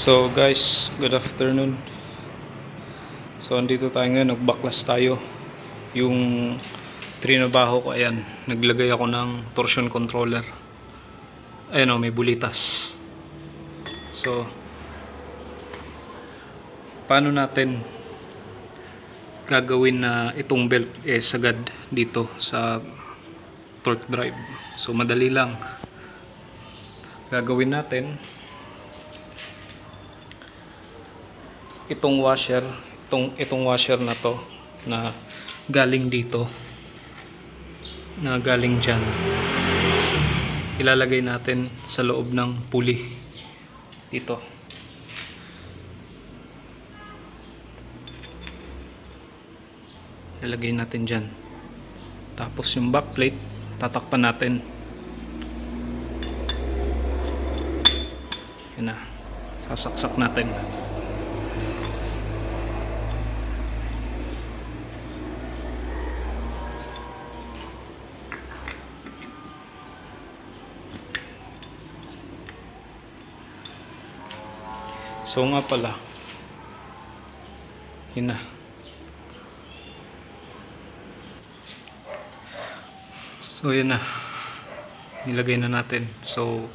So guys, good afternoon. So andito tayo ngayon, nagbaklas tayo. Yung trinabaho ko, ayan, naglagay ako ng torsion controller. Ayan o, may bulitas. So paano natin gagawin na itong belt sagad dito sa torque drive? So madali lang. Gagawin natin itong washer, itong washer na to na galing dito, na galing dyan, ilalagay natin sa loob ng pulley dito. Ilalagay natin dyan, tapos yung backplate tatakpan natin. Yan na, sasaksak natin. So nga pala, yun na. So yun na, nilagay na natin. So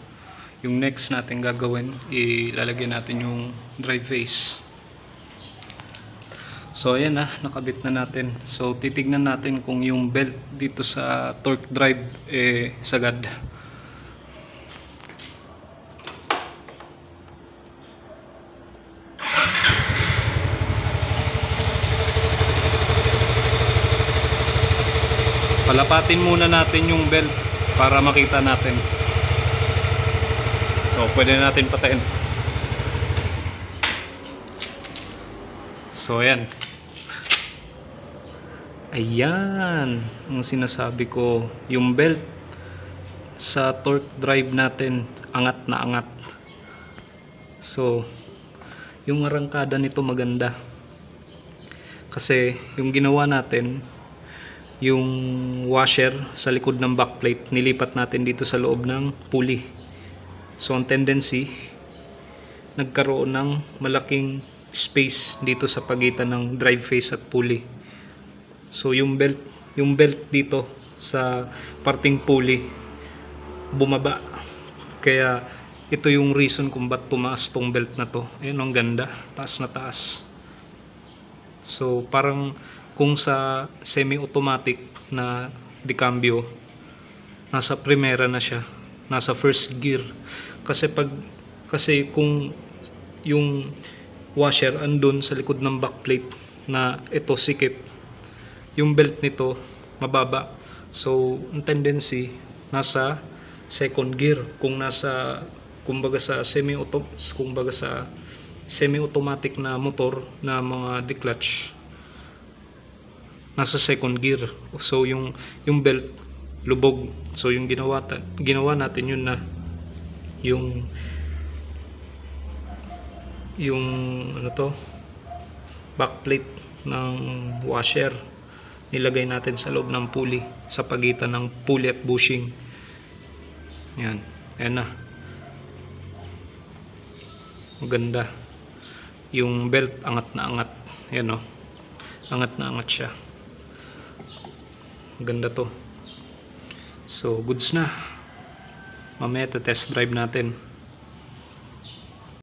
yung next natin gagawin, ilalagay natin yung drive face. So ayan na, nakabit na natin. So titignan natin kung yung belt dito sa torque drive sagad. Palapatin muna natin yung belt para makita natin. So pwede natin patayin. So ayan. Ayan ang sinasabi ko, yung belt sa torque drive natin angat na angat. So yung arangkada nito maganda, kasi yung ginawa natin, yung washer sa likod ng backplate nilipat natin dito sa loob ng pulley. So ang tendency, nagkaroon ng malaking space dito sa pagitan ng drive face at pulley. So yung belt dito sa parting pulley bumaba. Kaya ito yung reason kung ba't tumaas tong belt na to. Ayun, ang ganda, taas na taas. So parang kung sa semi-automatic na decambio, nasa primera na siya, nasa first gear. Kasi kung yung washer andun sa likod ng backplate na ito sikip, yung belt nito mababa. So ang tendency, nasa second gear. Kung nasa, kumbaga sa semi-automatic na motor na mga declutch, nasa second gear. So yung belt lubog. So yung ginawa natin yun na yung ano to, backplate ng washer nilagay natin sa loob ng pulley, sa pagitan ng pulley at bushing. Yan, ayan na, maganda. Yung belt angat na angat. Ayan o, angat na angat siya. Ganda to. So goods na. Mamaya test drive natin.